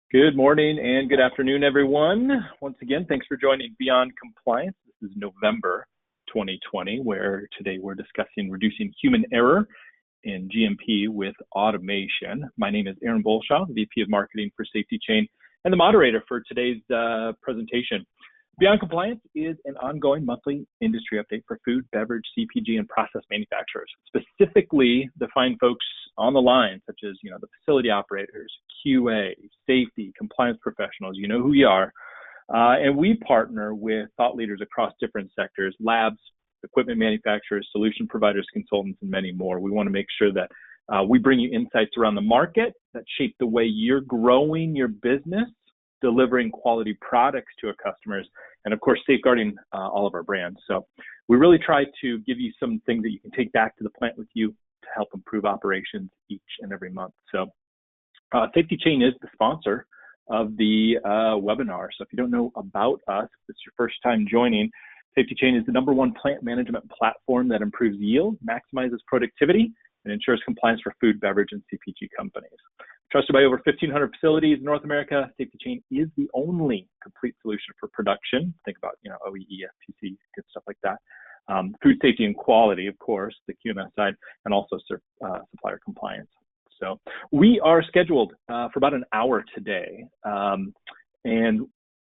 Good morning and good afternoon, everyone. Once again, thanks for joining Beyond Compliance. This is November 2020, where today we're discussing reducing human error in GMP with automation. My name is Aaron Bolshaw, VP of Marketing for SafetyChain, and the moderator for today's presentation. Beyond Compliance is an ongoing monthly industry update for food, beverage, CPG, and process manufacturers, specifically the fine folks on the line, such as the facility operators, QA, safety, compliance professionals. You know who you are. And we partner with thought leaders across different sectors, labs, equipment manufacturers, solution providers, consultants, and many more. We want to make sure that we bring you insights around the market that shape the way you're growing your business, delivering quality products to our customers, and of course, safeguarding all of our brands. So we really try to give you some things that you can take back to the plant with you to help improve operations each and every month. So SafetyChain is the sponsor of the webinar. So if you don't know about us, if it's your first time joining, SafetyChain is the #1 plant management platform that improves yield, maximizes productivity, and ensures compliance for food, beverage, and CPG companies. Trusted by over 1,500 facilities in North America, SafetyChain is the only complete solution for production. Think about, OEE, FTC, good stuff like that. Food safety and quality, of course, the QMS side, and also supplier compliance. So we are scheduled for about an hour today.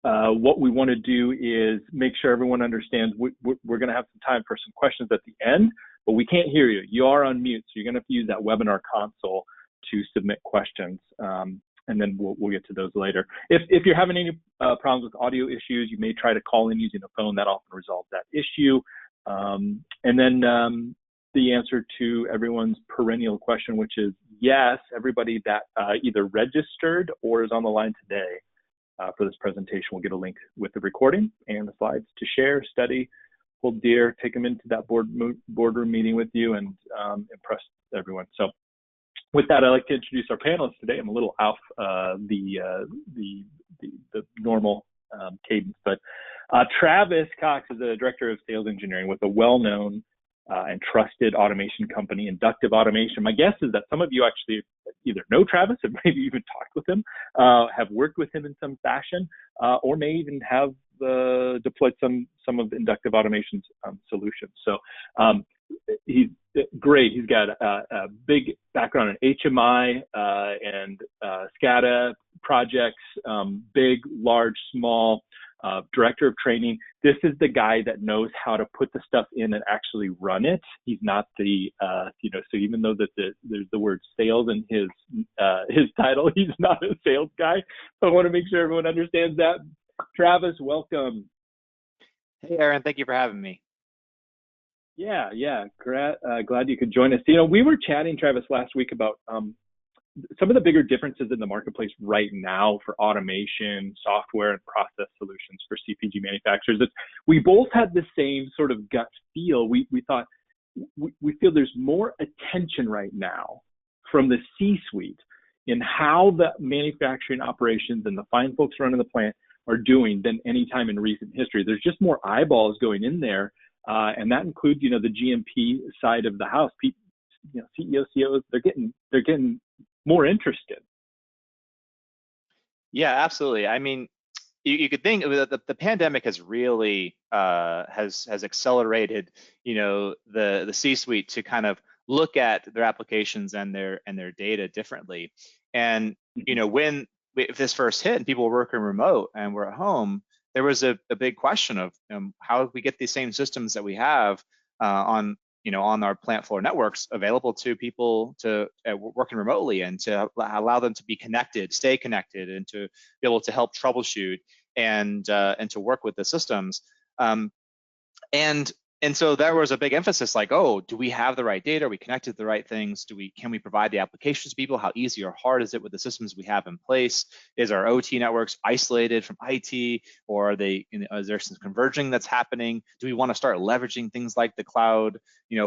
What we want to do is make sure everyone understands we're going to have some time for some questions at the end, but we can't hear you. You are on mute, so you're going to have to use that webinar console to submit questions, and then we'll get to those later. If you're having any problems with audio issues, you may try to call in using a phone. That often resolves that issue. And then the answer to everyone's perennial question, which is yes, everybody that either registered or is on the line today for this presentation will get a link with the recording and the slides to share, study, hold dear, take them into that boardroom meeting with you, and impress everyone. So with that, I'd like to introduce our panelists today. I'm a little off the normal cadence, but Travis Cox is the Director of Sales Engineering with a well-known and trusted automation company, Inductive Automation. My guess is that some of you actually either know Travis or maybe even talked with him, have worked with him in some fashion, or may even have deployed some of Inductive Automation's solutions. So he's great. He's got a big background in HMI and SCADA projects, big, large, small, director of training. This is the guy that knows how to put the stuff in and actually run it. He's not the, so even though that there's the word sales in his title, he's not a sales guy. So I want to make sure everyone understands that. Travis, welcome. Hey, Aaron, thank you for having me. Yeah, glad you could join us. We were chatting, Travis, last week about some of the bigger differences in the marketplace right now for automation, software, and process solutions for CPG manufacturers. We both had the same sort of gut feel. We thought, we feel there's more attention right now from the C-suite in how the manufacturing operations and the fine folks running the plant are doing than any time in recent history. There's just more eyeballs going in there, and that includes, the GMP side of the house. CEOs, COOs, they're getting more interested. Yeah, absolutely. I mean, you could think the pandemic has really has accelerated, the C-suite to kind of look at their applications and their data differently. And if this first hit and people were working remote and we're at home, there was a big question of how do we get these same systems that we have on our plant floor networks available to people to working remotely, and to allow them to be connected, stay connected, and to be able to help troubleshoot and to work with the systems. And so there was a big emphasis like, oh, do we have the right data? Are we connected to the right things? Can we provide the applications to people? How easy or hard is it with the systems we have in place? Is our OT networks isolated from IT, or is there some converging that's happening? Do we want to start leveraging things like the cloud,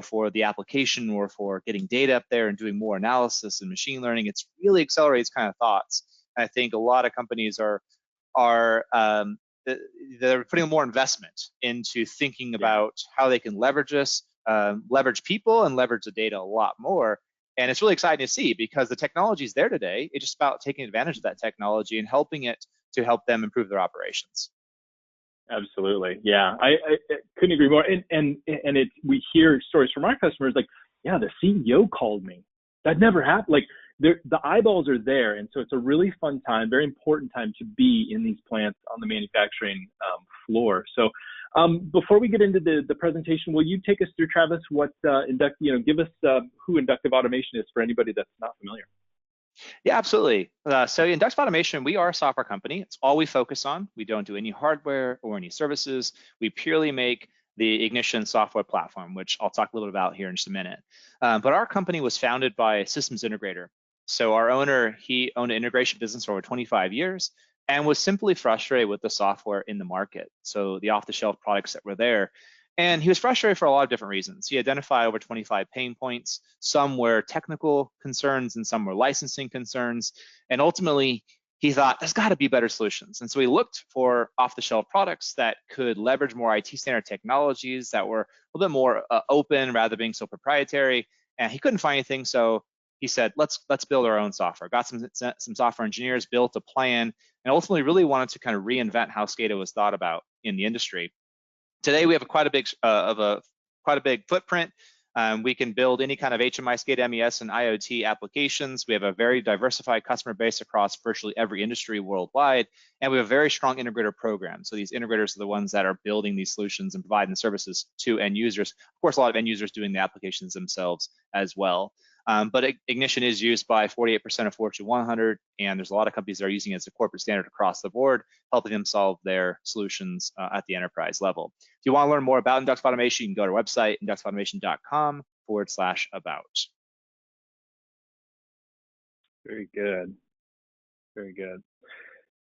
for the application or for getting data up there and doing more analysis and machine learning? It's really accelerates kind of thoughts. And I think a lot of companies are they're putting more investment into thinking about how they can leverage this, leverage people, and leverage the data a lot more. And it's really exciting to see because the technology is there today. It's just about taking advantage of that technology and helping it to help them improve their operations. Absolutely. Yeah, I couldn't agree more. And it's, we hear stories from our customers like, yeah, the CEO called me. That never happened. Like the eyeballs are there. And so it's a really fun time, very important time to be in these plants on the manufacturing floor. So before we get into the presentation, will you take us through, Travis, what give us who Inductive Automation is for anybody that's not familiar? Yeah, absolutely. So Inductive Automation, we are a software company. It's all we focus on. We don't do any hardware or any services. We purely make the Ignition software platform, which I'll talk a little bit about here in just a minute. But our company was founded by a systems integrator. So our owner, he owned an integration business for over 25 years and was simply frustrated with the software in the market. So the off-the-shelf products that were there. And he was frustrated for a lot of different reasons. He identified over 25 pain points. Some were technical concerns and some were licensing concerns. And ultimately, he thought there's got to be better solutions. And so he looked for off-the-shelf products that could leverage more IT standard technologies that were a little bit more open rather than being so proprietary. And he couldn't find anything. So he said, let's build our own software. Got some software engineers, built a plan, and ultimately really wanted to kind of reinvent how SCADA was thought about in the industry. Today, we have quite a big footprint. We can build any kind of HMI, SCADA, MES, and IoT applications. We have a very diversified customer base across virtually every industry worldwide, and we have a very strong integrator program. So these integrators are the ones that are building these solutions and providing services to end users. Of course, a lot of end users doing the applications themselves as well. But Ignition is used by 48% of Fortune 100, and there's a lot of companies that are using it as a corporate standard across the board, helping them solve their solutions at the enterprise level. If you want to learn more about Inductive Automation, you can go to our website, inductiveautomation.com/about. Very good. Very good.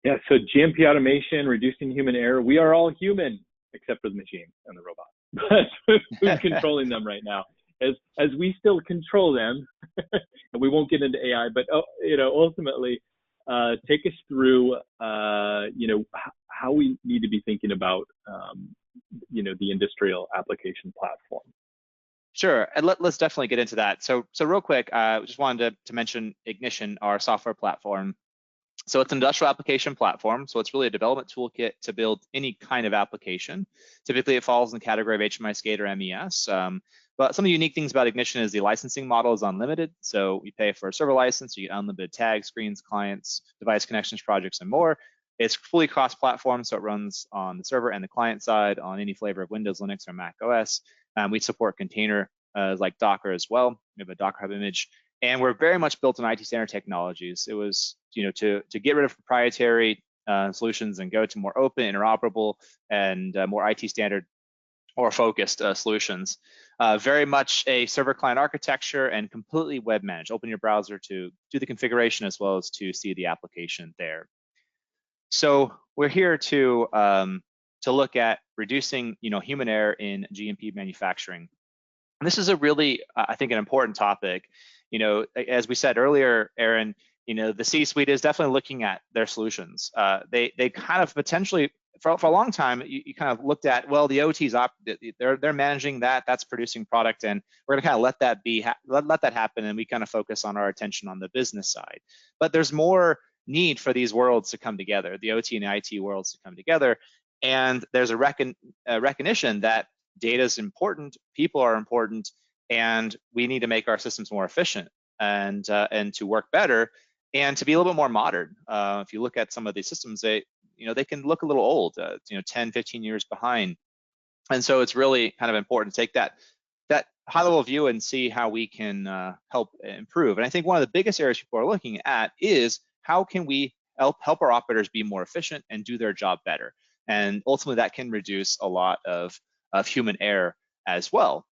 Yeah, so GMP automation, reducing human error. We are all human, except for the machine and the robot. But who's controlling them right now? As we still control them, and we won't get into AI, but ultimately, take us through, how we need to be thinking about, the industrial application platform. Sure, and let's definitely get into that. So real quick, I just wanted to mention Ignition, our software platform. So it's an industrial application platform. So it's really a development toolkit to build any kind of application. Typically, it falls in the category of HMI, SCADA, or MES. But some of the unique things about Ignition is the licensing model is unlimited. So we pay for a server license, you get unlimited tags, screens, clients, device connections, projects, and more. It's fully cross-platform, so it runs on the server and the client side on any flavor of Windows, Linux, or Mac OS. We support container like Docker as well. We have a Docker Hub image. And we're very much built on IT standard technologies. It was, to get rid of proprietary solutions and go to more open, interoperable, and more IT standard or focused solutions. Very much a server client architecture and completely web managed. Open your browser to do the configuration as well as to see the application there. So we're here to look at reducing, human error in GMP manufacturing. And this is a really, I think, an important topic. As we said earlier, Aaron, the C-suite is definitely looking at their solutions. They kind of potentially, for a long time, you kind of looked at, well, the OT's they're managing that, that's producing product, and we're gonna kind of let that happen, and we kind of focus on our attention on the business side. But there's more need for these worlds to come together, the OT and the IT worlds to come together, and there's a recognition that data is important, people are important, and we need to make our systems more efficient and to work better and to be a little bit more modern. If you look at some of these systems, they can look a little old, 10, 15 years behind. And so it's really kind of important to take that high level view and see how we can help improve. And I think one of the biggest areas people are looking at is how can we help our operators be more efficient and do their job better? And ultimately that can reduce a lot of human error as well.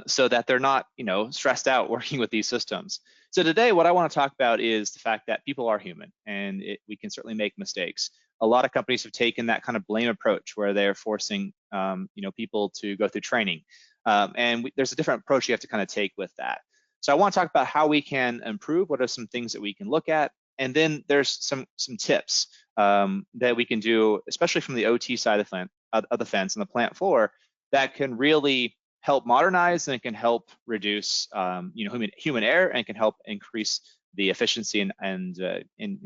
So that they're not, stressed out working with these systems. So today, what I want to talk about is the fact that people are human, and we can certainly make mistakes. A lot of companies have taken that kind of blame approach where they're forcing, people to go through training, and there's a different approach you have to kind of take with that. So I want to talk about how we can improve. What are some things that we can look at, and then there's some tips that we can do, especially from the OT side of the fence on the plant floor, that can really help modernize, and it can help reduce human error, and it can help increase the efficiency and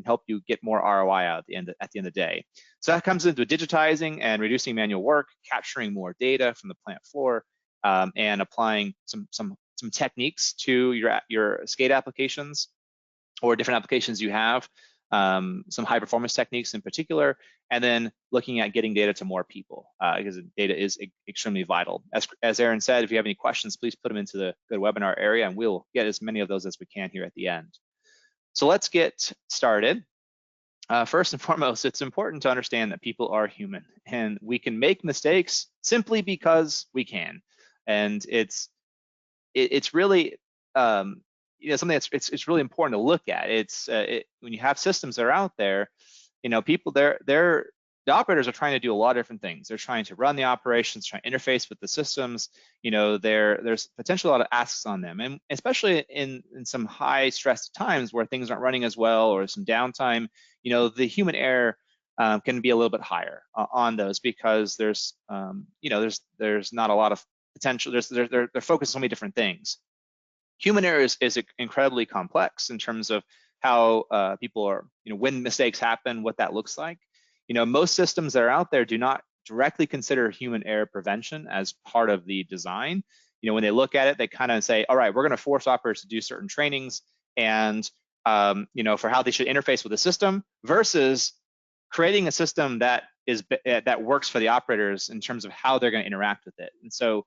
help you get more ROI out at the end of the day. So that comes into digitizing and reducing manual work, capturing more data from the plant floor, and applying some techniques to your SCADA applications or different applications you have, some high performance techniques in particular, and then looking at getting data to more people, because data is extremely vital. As Aaron said, if you have any questions, please put them into the GoToWebinar area, and we'll get as many of those as we can here at the end. So let's get started. First and foremost, it's important to understand that people are human, and we can make mistakes simply because we can. And it's really something that's it's really important to look at. When you have systems that are out there, people the operators are trying to do a lot of different things. They're trying to run the operations, trying to interface with the systems. There's potentially a lot of asks on them, and especially in some high stress times where things aren't running as well or some downtime, the human error can be a little bit higher on those, because there's not a lot of potential. They're focused on so many different things. Human error is incredibly complex in terms of how people are, when mistakes happen, what that looks like. Most systems that are out there do not directly consider human error prevention as part of the design. When they look at it, they kind of say, all right, we're going to force operators to do certain trainings and, for how they should interface with the system, versus creating a system that works for the operators in terms of how they're going to interact with it. And so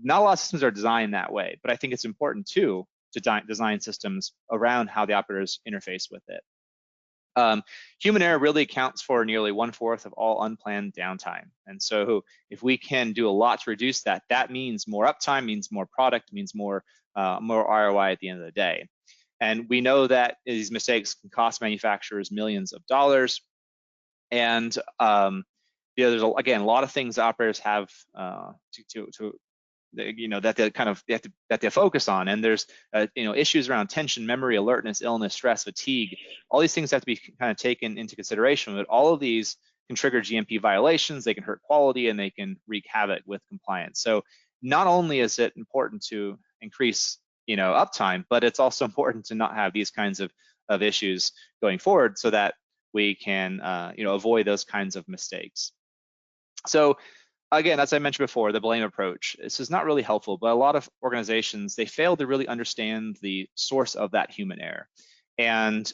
not a lot of systems are designed that way, but I think it's important too to design systems around how the operators interface with it. Human error really accounts for nearly 1/4 of all unplanned downtime. And so if we can do a lot to reduce that, that means more uptime, means more product, means more ROI at the end of the day. And we know that these mistakes can cost manufacturers millions of dollars. And there's again a lot of things operators have that they focus on, and there's issues around tension, memory, alertness, illness, stress, fatigue. All these things have to be kind of taken into consideration, but all of these can trigger GMP violations, they can hurt quality, and they can wreak havoc with compliance. So not only is it important to increase uptime, but it's also important to not have these kinds of issues going forward, so that we can avoid those kinds of mistakes. So again, as I mentioned before, the blame approach. This is not really helpful, but a lot of organizations, they fail to really understand the source of that human error. And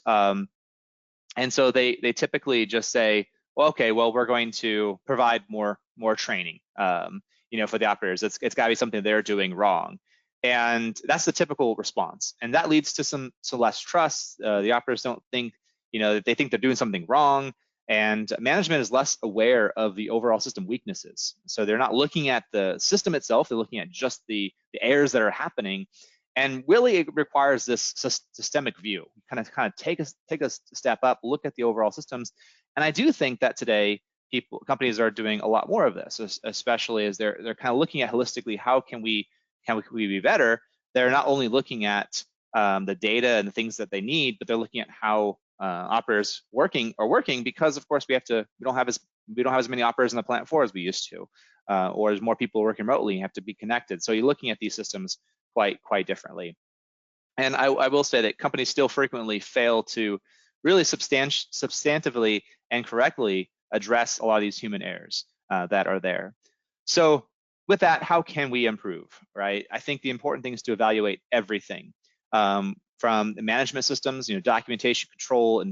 so they typically just say, well, okay, well, we're going to provide more training, for the operators. It's got to be something they're doing wrong. And that's the typical response. And that leads to some less trust. The operators don't think, they think they're doing something wrong. And management is less aware of the overall system weaknesses. So they're not looking at the system itself, they're looking at just the errors that are happening. And really it requires this systemic view, kind of take a step up, look at the overall systems. And I do think that today companies are doing a lot more of this, especially as they're kind of looking at holistically, how can we be better? They're not only looking at the data and the things that they need, but they're looking at how operators are working, because of course we don't have as many operators on the plant floor as we used to, or as more people working remotely, you have to be connected. So you're looking at these systems quite differently. And I will say that companies still frequently fail to really substantively and correctly address a lot of these human errors that are there. So with that, how can we improve, right? I think the important thing is to evaluate everything. From the management systems, documentation control,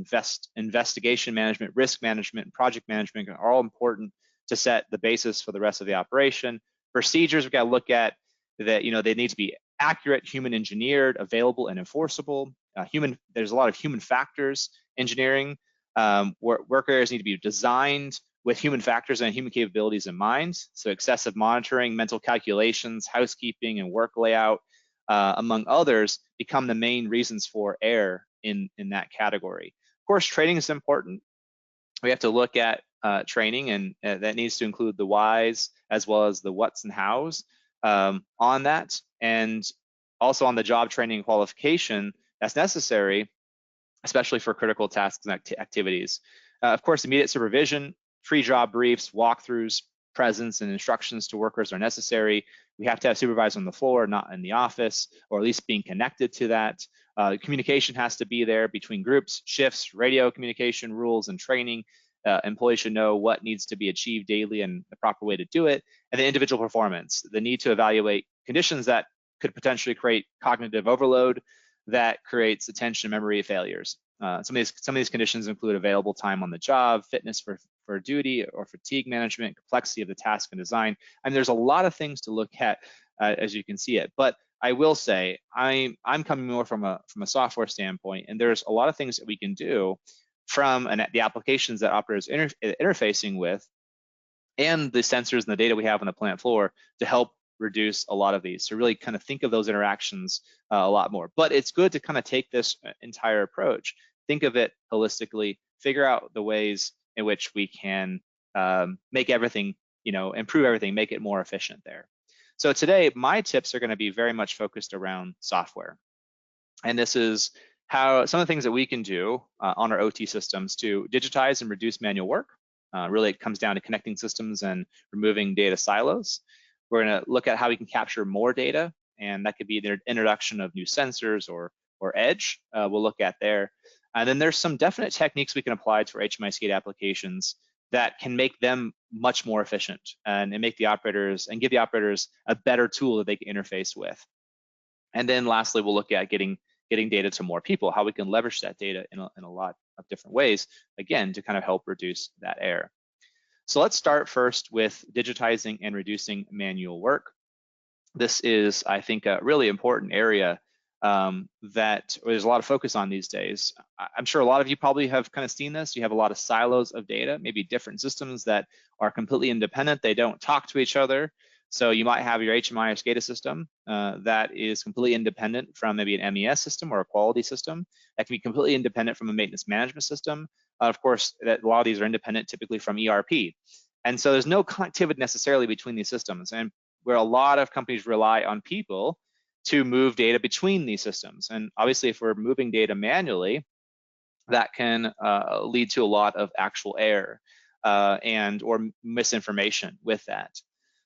investigation management, risk management, and project management are all important to set the basis for the rest of the operation. Procedures, we've got to look at that, they need to be accurate, human engineered, available, and enforceable. There's a lot of human factors engineering. Work areas need to be designed with human factors and human capabilities in mind. So excessive monitoring, mental calculations, housekeeping, and work layout, among others, become the main reasons for error in that category. Of course, training is important. We have to look at training, and that needs to include the whys as well as the whats and hows on that, and also on the job training and qualification that's necessary, especially for critical tasks and activities. Of course, immediate supervision, pre-job briefs, walkthroughs, presence and instructions to workers are necessary. We have to have supervisors on the floor, not in the office, or at least being connected to that. Communication has to be there between groups, shifts, radio communication, rules, and training. Employees should know what needs to be achieved daily and the proper way to do it. And the individual performance, the need to evaluate conditions that could potentially create cognitive overload that creates attention and memory failures. Some of these conditions include available time on the job, fitness for duty or fatigue management, complexity of the task and design. I mean, there's a lot of things to look at as you can see it. But I will say I'm coming more from a software standpoint, and there's a lot of things that we can do from the applications that operators interfacing with, and the sensors and the data we have on the plant floor to help reduce a lot of these. So really kind of think of those interactions a lot more. But it's good to kind of take this entire approach, think of it holistically, figure out the ways in which we can make everything, improve everything, make it more efficient there. So today, my tips are going to be very much focused around software. And this is how some of the things that we can do on our OT systems to digitize and reduce manual work. Really, it comes down to connecting systems and removing data silos. We're going to look at how we can capture more data, and that could be the introduction of new sensors or edge. We'll look at there. And then there's some definite techniques we can apply to our HMI SCADA applications that can make them much more efficient and make the operators and give the operators a better tool that they can interface with. And then lastly, we'll look at getting data to more people, how we can leverage that data in a lot of different ways, again, to kind of help reduce that error. So let's start first with digitizing and reducing manual work. This is, I think, a really important area that there's a lot of focus on these days. I'm sure a lot of you probably have kind of seen this. You have a lot of silos of data, maybe different systems that are completely independent. They don't talk to each other. So you might have your HMI or SCADA system that is completely independent from maybe an MES system or a quality system. That can be completely independent from a maintenance management system. Of course, a lot of these are independent typically from ERP. And so there's no connectivity necessarily between these systems, and where a lot of companies rely on people to move data between these systems. And obviously, if we're moving data manually, that can lead to a lot of actual error or misinformation with that.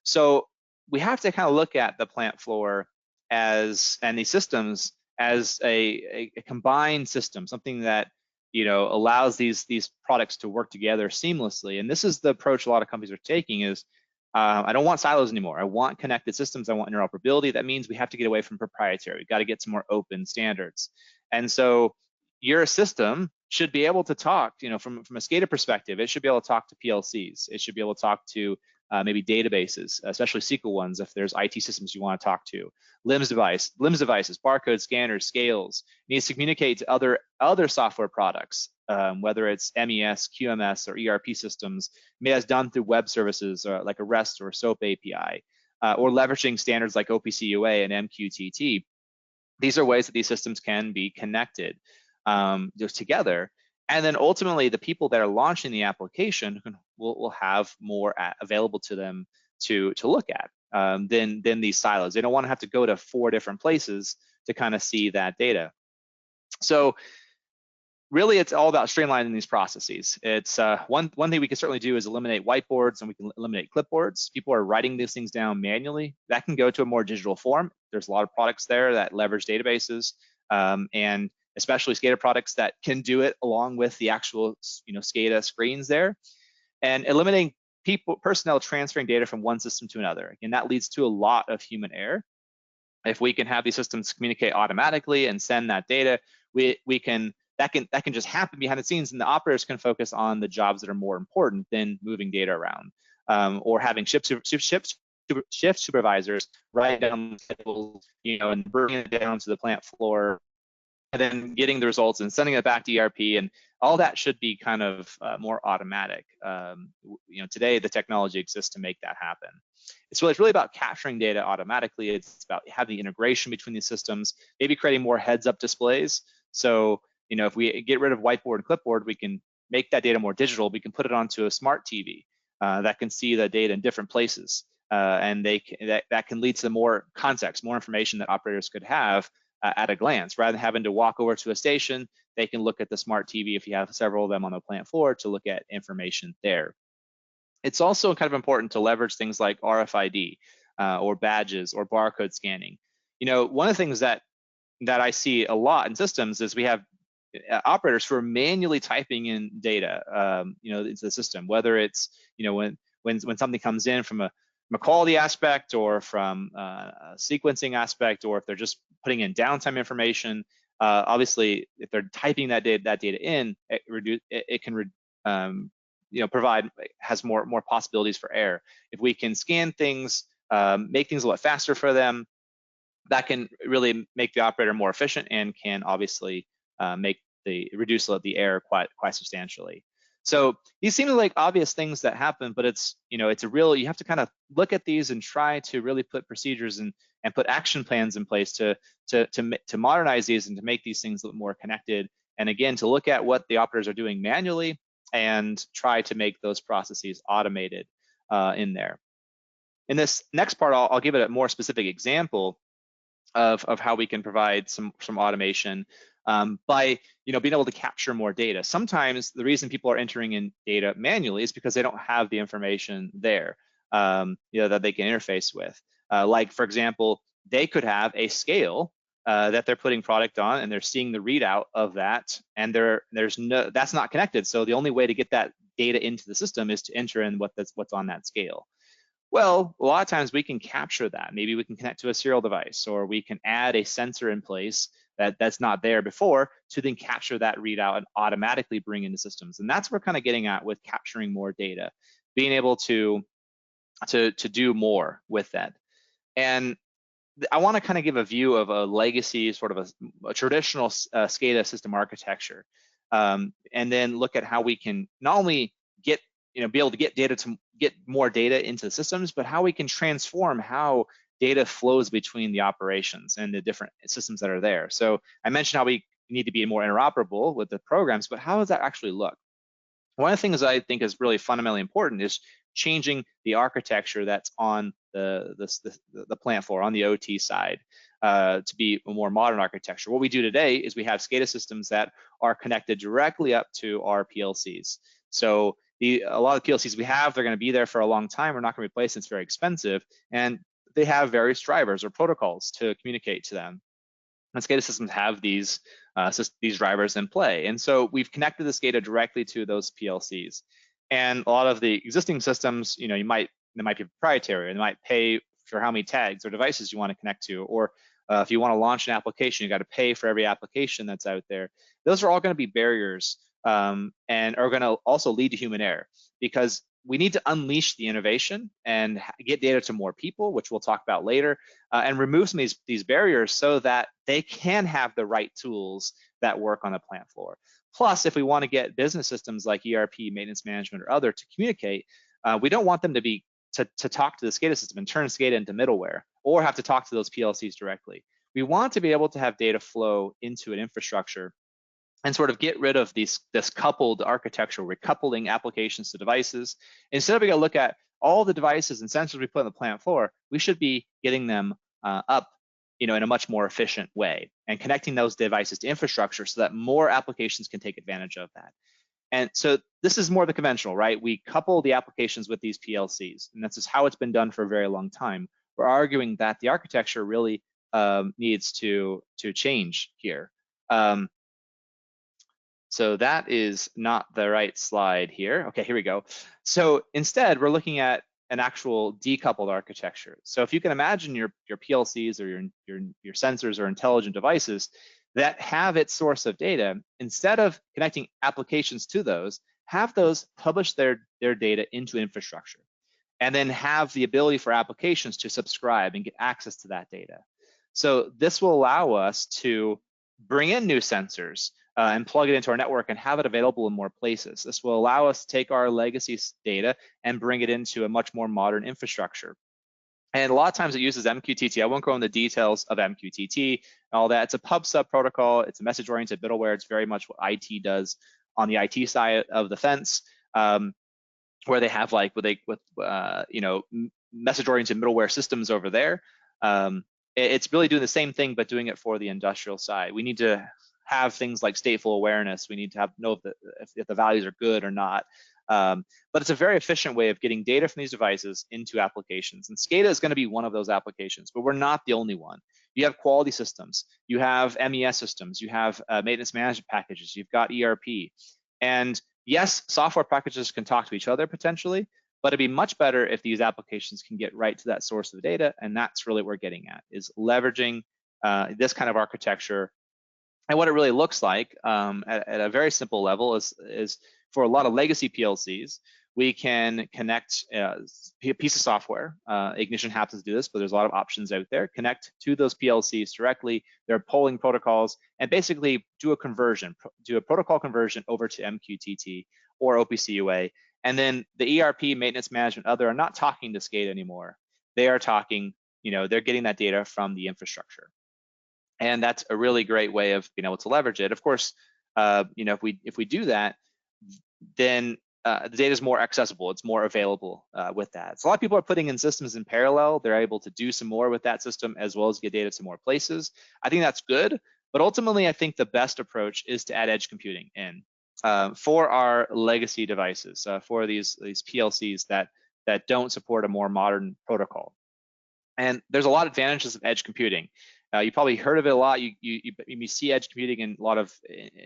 So we have to kind of look at the plant floor and these systems as a combined system, something that allows these products to work together seamlessly. And this is the approach a lot of companies are taking is, I don't want silos anymore. I want connected systems. I want interoperability. That means we have to get away from proprietary. We've got to get some more open standards. And so your system should be able to talk, from a SCADA perspective, it should be able to talk to PLCs. It should be able to talk to maybe databases, especially SQL ones, if there's IT systems you want to talk to. LIMS devices, barcode scanners, scales. It needs to communicate to other software products, whether it's MES, QMS, or ERP systems. Maybe that's done through web services like a REST or SOAP API, or leveraging standards like OPC UA and MQTT. These are ways that these systems can be connected just together. And then ultimately, the people that are launching the application will have more available to them to look at than these silos. They don't want to have to go to 4 different places to kind of see that data. So really, it's all about streamlining these processes. It's one thing we can certainly do is eliminate whiteboards, and we can eliminate clipboards. People are writing these things down manually. That can go to a more digital form. There's a lot of products there that leverage databases, and especially SCADA products that can do it along with the actual SCADA screens there. And eliminating personnel transferring data from one system to another. And that leads to a lot of human error. If we can have these systems communicate automatically and send that data, that can just happen behind the scenes, and the operators can focus on the jobs that are more important than moving data around, or having shift supervisors write down schedules, and bringing it down to the plant floor, and then getting the results and sending it back to ERP, and all that should be kind of more automatic. Today the technology exists to make that happen. It's really about capturing data automatically. It's about having integration between these systems, maybe creating more heads-up displays. So if we get rid of whiteboard and clipboard, we can make that data more digital. We can put it onto a smart TV that can see the data in different places, and that can lead to more context, more information that operators could have at a glance. Rather than having to walk over to a station, they can look at the smart TV, if you have several of them on the plant floor, to look at information there. It's also kind of important to leverage things like RFID or badges or barcode scanning. You know, one of the things that I see a lot in systems is we have operators who are manually typing in data, you know, into the system, whether it's, you know, when something comes in from a quality aspect or from a sequencing aspect, or if they're just putting in downtime information. Obviously, if they're typing that data in, it can you know, has more possibilities for error. If we can scan things, make things a lot faster for them, that can really make the operator more efficient and can obviously reduce the error quite substantially. So these seem like obvious things that happen, but it's, you know, you have to kind of look at these and try to really put procedures and put action plans in place to modernize these and to make these things a little more connected. And again, to look at what the operators are doing manually and try to make those processes automated in there. In this next part, I'll give it a more specific example of how we can provide some automation by, you know, being able to capture more data. Sometimes the reason people are entering in data manually is because they don't have the information there, you know, that they can interface with. Like, for example, they could have a scale that they're putting product on, and they're seeing the readout of that, and that's not connected. So the only way to get that data into the system is to enter in what's on that scale. Well, a lot of times we can capture that. Maybe we can connect to a serial device, or we can add a sensor in place that's not there before to then capture that readout and automatically bring into systems. And that's what we're kind of getting at with capturing more data, being able to do more with that. And I want to kind of give a view of a legacy, sort of a traditional SCADA system architecture, and then look at how we can not only get, you know, be able to get more data into the systems, but how we can transform how data flows between the operations and the different systems that are there. So I mentioned how we need to be more interoperable with the programs, but how does that actually look? One of the things I think is really fundamentally important is changing the architecture that's on the plant floor, on the OT side, to be a more modern architecture. What we do today is we have SCADA systems that are connected directly up to our PLCs. So a lot of PLCs we have, they're going to be there for a long time. We're not going to replace them. It's very expensive. And they have various drivers or protocols to communicate to them. And SCADA systems have these drivers in play. And so we've connected the SCADA directly to those PLCs. And a lot of the existing systems, you know, they might be proprietary, and they might pay for how many tags or devices you want to connect to. Or if you want to launch an application, you got to pay for every application that's out there. Those are all going to be barriers and are going to also lead to human error, because we need to unleash the innovation and get data to more people, which we'll talk about later, and remove some of these barriers so that they can have the right tools that work on the plant floor. Plus, if we want to get business systems like ERP, maintenance management, or other to communicate, we don't want them to talk to the SCADA system and turn SCADA into middleware, or have to talk to those PLCs directly. We want to be able to have data flow into an infrastructure and sort of get rid of this coupled architecture. We're coupling applications to devices. Instead of we got to look at all the devices and sensors we put on the plant floor, we should be getting them up, you know, in a much more efficient way, and connecting those devices to infrastructure so that more applications can take advantage of that. And so this is more the conventional, right? We couple the applications with these PLCs, and that's just how it's been done for a very long time. We're arguing that the architecture really needs to change here. So that is not the right slide here. Okay, here we go. So instead, we're looking at an actual decoupled architecture. So if you can imagine your PLCs or your sensors or intelligent devices that have its source of data, instead of connecting applications to those, have those publish their data into infrastructure, and then have the ability for applications to subscribe and get access to that data. So this will allow us to bring in new sensors and plug it into our network and have it available in more places. This will allow us to take our legacy data and bring it into a much more modern infrastructure. And a lot of times it uses MQTT. I won't go into the details of MQTT and all that. It's a pub sub protocol. It's a message-oriented middleware. It's very much what IT does on the IT side of the fence, where they have like you know, message-oriented middleware systems over there. It's really doing the same thing, but doing it for the industrial side. We need to have things like stateful awareness. We need to know if the values are good or not. But it's a very efficient way of getting data from these devices into applications. And SCADA is going to be one of those applications, but we're not the only one. You have quality systems, you have MES systems, you have maintenance management packages, you've got ERP. And yes, software packages can talk to each other potentially, but it'd be much better if these applications can get right to that source of data. And that's really what we're getting at, is leveraging this kind of architecture. And what it really looks like at a very simple level is for a lot of legacy PLCs, we can connect a piece of software. Ignition happens to do this, but there's a lot of options out there. Connect to those PLCs directly, their polling protocols, and basically do a conversion, do a protocol conversion over to MQTT or OPC UA. And then the ERP, maintenance management, other are not talking to SCADA anymore. They are talking, they're getting that data from the infrastructure. And that's a really great way of being able to leverage it. Of course, if we do that, then the data is more accessible. It's more available with that. So a lot of people are putting in systems in parallel. They're able to do some more with that system as well as get data to more places. I think that's good. But ultimately, I think the best approach is to add edge computing in for our legacy devices, for these PLCs that don't support a more modern protocol. And there's a lot of advantages of edge computing. You probably heard of it a lot. You see edge computing in a lot of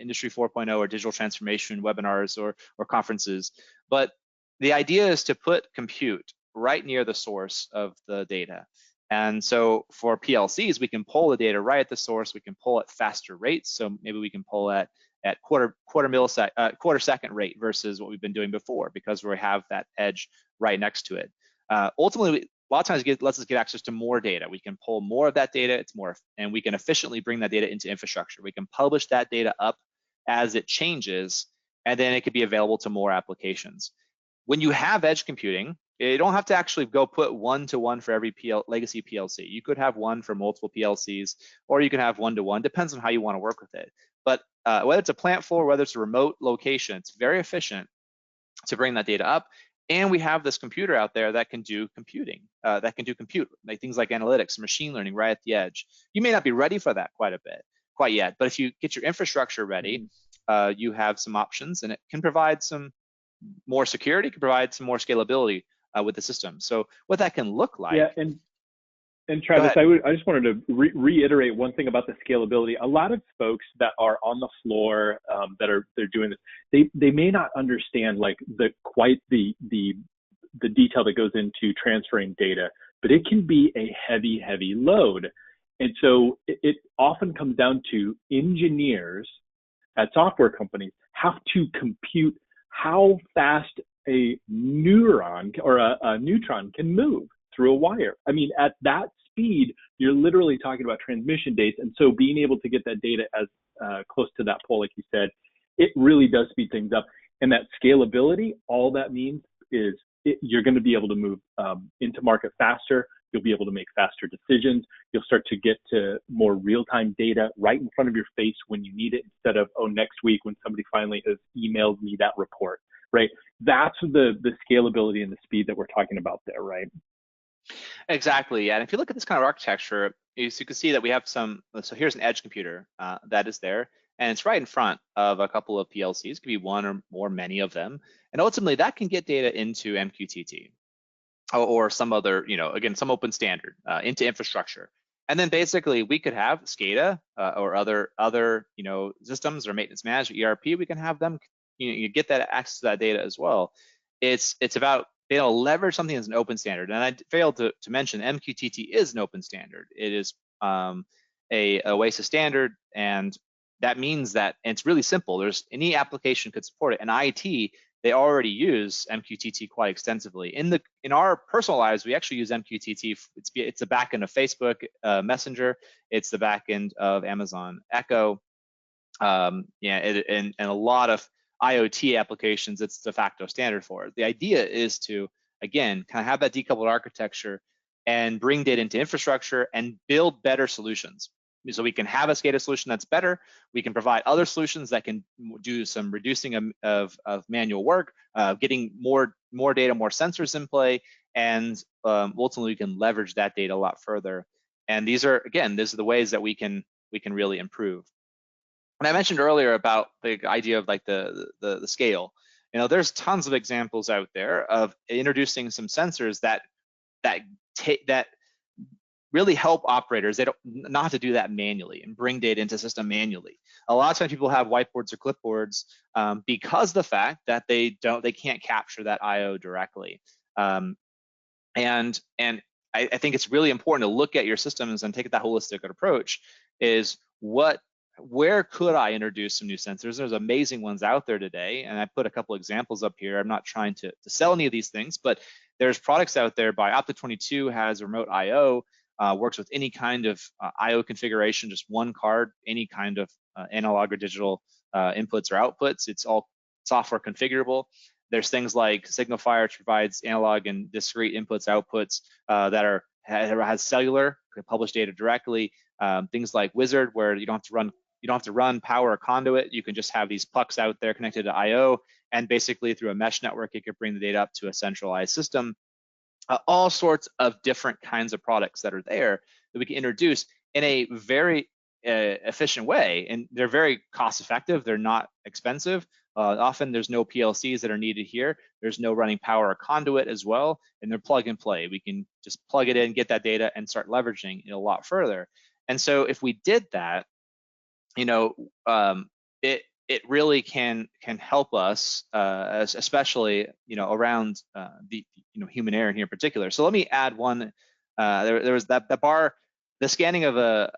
Industry 4.0 or digital transformation webinars or conferences. But the idea is to put compute right near the source of the data. And so for PLCs, we can pull the data right at the source. We can pull at faster rates. So maybe we can pull at quarter second rate versus what we've been doing before, because we have that edge right next to it. Ultimately, a lot of times it lets us get access to more data. We can pull more of that data, and we can efficiently bring that data into infrastructure. We can publish that data up as it changes, and then it could be available to more applications. When you have edge computing, you don't have to actually go put one-to-one for every legacy PLC. You could have one for multiple PLCs, or you can have one-to-one, depends on how you want to work with it. But whether it's a plant floor, whether it's a remote location, it's very efficient to bring that data up. And we have this computer out there that can do computing, like things like analytics, machine learning right at the edge. You may not be ready for that quite yet, but if you get your infrastructure ready, you have some options, and it can provide some more security, can provide some more scalability with the system. So what that can look like. Yeah, and Travis, I just wanted to reiterate one thing about the scalability. A lot of folks that are on the floor they're doing this, they may not understand like the detail that goes into transferring data, but it can be a heavy load. And so it often comes down to engineers at software companies have to compute how fast a neuron or a neutron can move through a wire. I mean, at that speed, you're literally talking about transmission dates. And so being able to get that data as close to that pole, like you said, it really does speed things up. And that scalability, all that means is you're going to be able to move into market faster. You'll be able to make faster decisions. You'll start to get to more real-time data right in front of your face when you need it, instead of, oh, next week when somebody finally has emailed me that report, right? That's the scalability and the speed that we're talking about there, right? Exactly, and if you look at this kind of architecture, you can see that we have so here's an edge computer that is there, and it's right in front of a couple of PLCs, it could be one or many of them, and ultimately that can get data into MQTT or some other, again, some open standard into infrastructure. And then basically we could have SCADA or other systems or maintenance management, ERP, we can have them, you get that access to that data as well. It's about being able to leverage something as an open standard. And I failed to mention MQTT is an open standard. It is a OASIS standard, and that means that, and it's really simple. There's any application could support it. And IT, they already use MQTT quite extensively. In our personal lives, we actually use MQTT. It's the backend of Facebook Messenger. It's the backend of Amazon Echo. And a lot of IoT applications, it's de facto standard for it. The idea is to, again, kind of have that decoupled architecture and bring data into infrastructure and build better solutions. So we can have a SCADA solution that's better. We can provide other solutions that can do some reducing of manual work, getting more data, more sensors in play, and ultimately we can leverage that data a lot further. And these are the ways that we can really improve. And I mentioned earlier about the idea of like the scale. There's tons of examples out there of introducing some sensors that really help operators not to do that manually and bring data into the system manually. A lot of times people have whiteboards or clipboards because of the fact that they can't capture that I/O directly. And I think it's really important to look at your systems and take that holistic approach. Where could I introduce some new sensors? There's amazing ones out there today, and I put a couple examples up here. I'm not trying to sell any of these things, but there's products out there. By Opta22 has remote I/O, works with any kind of I/O configuration, just one card, any kind of analog or digital inputs or outputs. It's all software configurable. There's things like Signifier, which provides analog and discrete inputs, outputs that has cellular, can publish data directly. Things like Wizard, where you don't have to run power or conduit. You can just have these pucks out there connected to I/O, and basically through a mesh network, it could bring the data up to a centralized system. All sorts of different kinds of products that are there that we can introduce in a very efficient way, and they're very cost effective. They're not expensive. Often there's no PLCs that are needed here. There's no running power or conduit as well, and they're plug and play. We can just plug it in, get that data, and start leveraging it a lot further. And so if we did that, it really can help us, especially around the human error in here in particular. So let me add one. There was that bar, the scanning of a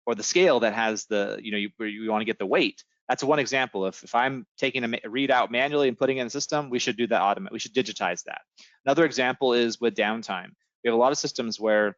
or the scale that has the you want to get the weight. That's one example of if I'm taking a readout manually and putting it in the system, we should do that we should digitize that. Another example is with downtime. We have a lot of systems where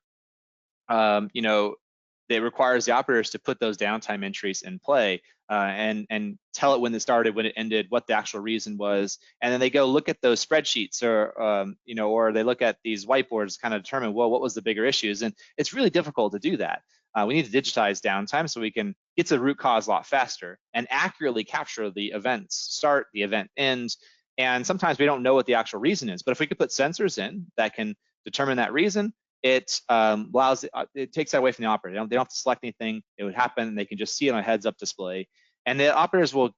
it requires the operators to put those downtime entries in play and tell it when it started, when it ended, what the actual reason was, and then they go look at those spreadsheets or they look at these whiteboards to kind of determine, well, what was the bigger issues? And it's really difficult to do that. We need to digitize downtime so we can get to the root cause a lot faster and accurately capture the events start, the event ends, and sometimes we don't know what the actual reason is. But if we could put sensors in that can determine that reason, it takes that away from the operator. They don't have to select anything. It would happen, and they can just see it on a heads-up display. And the operators will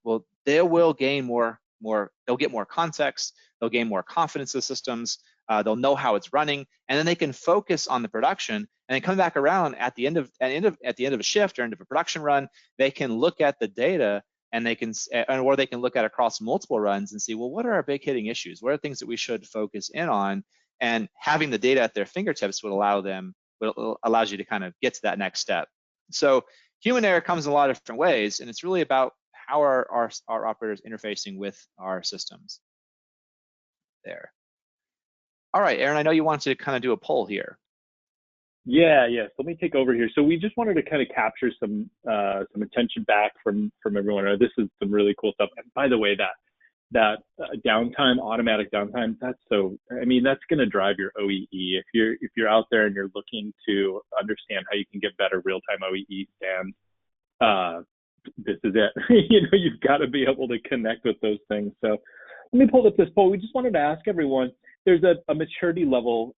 gain more. They'll get more context. They'll gain more confidence in the systems. They'll know how it's running, and then they can focus on the production. And then come back around at the end of a shift or end of a production run. They can look at the data, and or they can look at across multiple runs and see, well, what are our big hitting issues? What are things that we should focus in on? And having the data at their fingertips allows you to kind of get to that next step. So human error comes in a lot of different ways, and it's really about how our operators interfacing with our systems. There. All right, Aaron, I know you wanted to kind of do a poll here. Yeah. So let me take over here. So we just wanted to kind of capture some attention back from everyone. This is some really cool stuff. And by the way, that downtime, automatic downtime, that's going to drive your OEE. If you're out there and you're looking to understand how you can get better real-time OEE scans, this is it. You've got to be able to connect with those things. So let me pull up this poll. We just wanted to ask everyone, there's a maturity level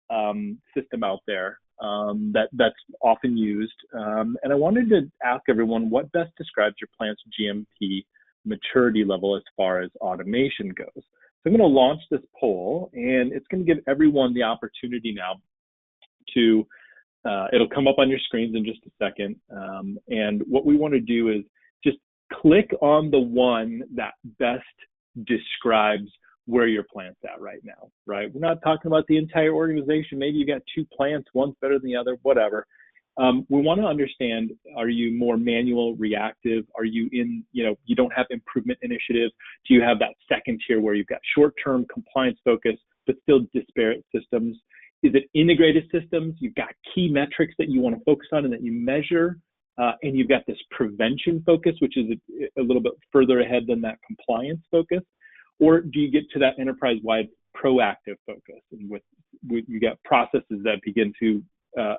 system out there that's often used. And I wanted to ask everyone what best describes your plant's GMP maturity level as far as automation goes. So I'm going to launch this poll, and it's going to give everyone the opportunity now to, it'll come up on your screens in just a second. And what we want to do is just click on the one that best describes where your plant's at right now, right? We're not talking about the entire organization. Maybe you got two plants, one's better than the other, whatever. We want to understand, are you more manual, reactive? Are you in, you don't have improvement initiatives? Do you have that second tier where you've got short-term compliance focus, but still disparate systems? Is it integrated systems? You've got key metrics that you want to focus on and that you measure, and you've got this prevention focus, which is a little bit further ahead than that compliance focus? Or do you get to that enterprise-wide proactive focus, and with you got processes that begin to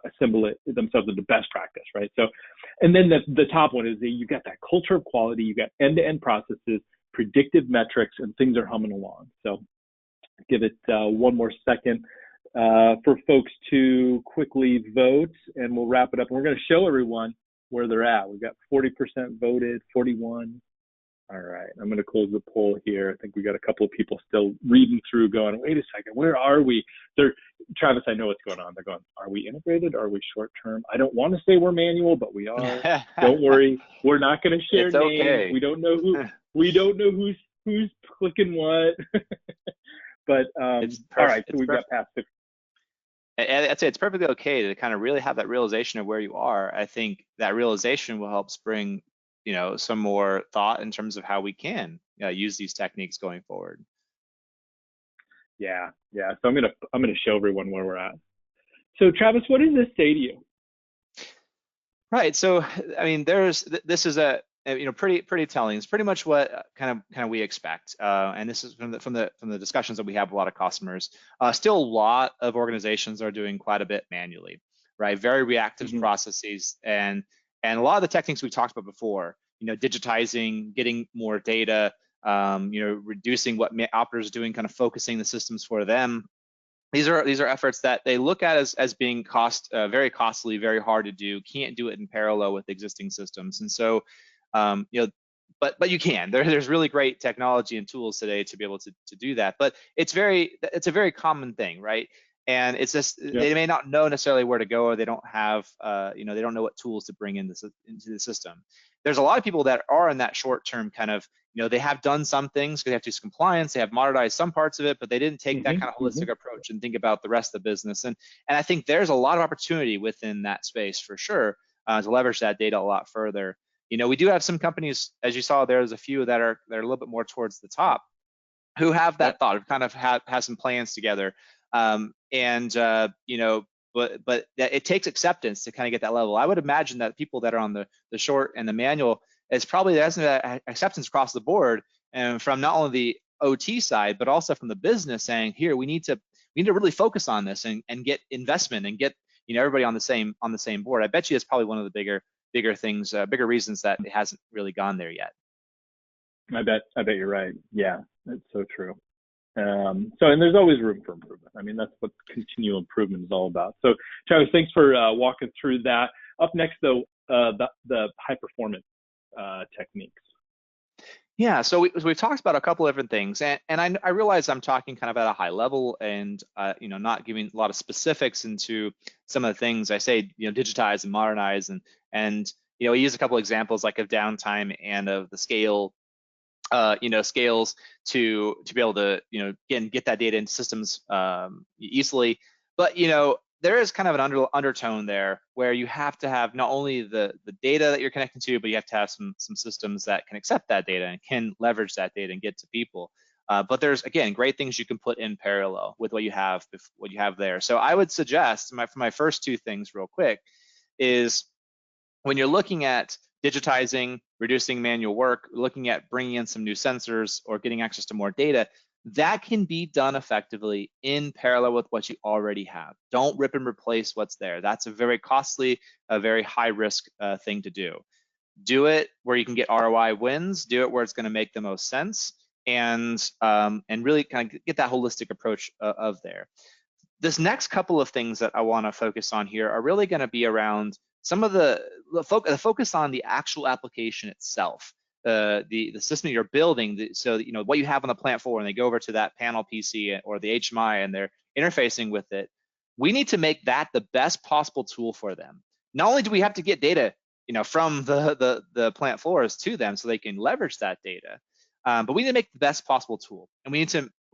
assemble it themselves into best practice, right? So, and then the top one is that you got that culture of quality, you got end-to-end processes, predictive metrics, and things are humming along. So give it one more second for folks to quickly vote, and we'll wrap it up. And we're going to show everyone where they're at. We've got 40% voted, 41. All right, I'm going to close the poll here. I think we got a couple of people still reading through going, wait a second, where are we? Travis, I know what's going on. They're going, are we integrated? Are we short term? I don't want to say we're manual, but we are. Don't worry. We're not going to share It's names. okay. We don't know who's clicking what. But all right, so we've got past 6. I'd say it's perfectly okay to kind of really have that realization of where you are. I think that realization will help spring, some more thought in terms of how we can use these techniques going forward. Yeah. So I'm gonna show everyone where we're at. So Travis, what does this say to you? Right. So I mean, this is pretty telling. It's pretty much what kind of we expect, and this is from the discussions that we have with a lot of customers. Still, a lot of organizations are doing quite a bit manually, right? Very reactive processes, and a lot of the techniques we talked about before. Digitizing, getting more data, reducing what operators are doing, kind of focusing the systems for them. These are efforts that they look at as being very costly, very hard to do. Can't do it in parallel with existing systems, and so but you can. There's really great technology and tools today to be able to do that. But it's a very common thing, right? And it's just they may not know necessarily where to go, or they don't have they don't know what tools to bring into the system. There's a lot of people that are in that short term kind of, they have done some things because they have to do some compliance, they have modernized some parts of it, but they didn't take that kind of holistic approach and think about the rest of the business. And I think there's a lot of opportunity within that space for sure to leverage that data a lot further. We do have some companies, as you saw, there's a few that are a little bit more towards the top who have that thought, who kind of have some plans together. But it takes acceptance to kind of get that level. I would imagine that people that are on the short and the manual is probably there isn't that acceptance across the board, and from not only the OT side, but also from the business saying, here, we need to really focus on this and get investment and get everybody on the same board. I bet you it's probably one of the bigger things, bigger reasons that it hasn't really gone there yet. I bet you're right. Yeah, that's so true. And there's always room for improvement. I mean, that's what continual improvement is all about. So Travis, thanks for walking through that. Up next, though, the high performance techniques. Yeah, so we've talked about a couple of different things, and I realize I'm talking kind of at a high level and not giving a lot of specifics into some of the things I say, digitize and modernize, and we use a couple of examples like of downtime and of the scales to be able to again get that data into systems easily. But there is kind of an undertone there where you have to have not only the data that you're connecting to, but you have to have some systems that can accept that data and can leverage that data and get to people. But there's, again, great things you can put in parallel with what you have there. So I would suggest for my first two things real quick is when you're looking at digitizing, reducing manual work, looking at bringing in some new sensors or getting access to more data, that can be done effectively in parallel with what you already have. Don't rip and replace what's there. That's a very costly, a very high risk thing to do. Do it where you can get ROI wins, do it where it's gonna make the most sense, and really kind of get that holistic approach of there. This next couple of things that I wanna focus on here are really gonna be around some of the focus on the actual application itself. The system you're building, so what you have on the plant floor, and they go over to that panel PC or the HMI and they're interfacing with it, we need to make that the best possible tool for them. Not only do we have to get data from the plant floors to them so they can leverage that data, but we need to make the best possible tool, and we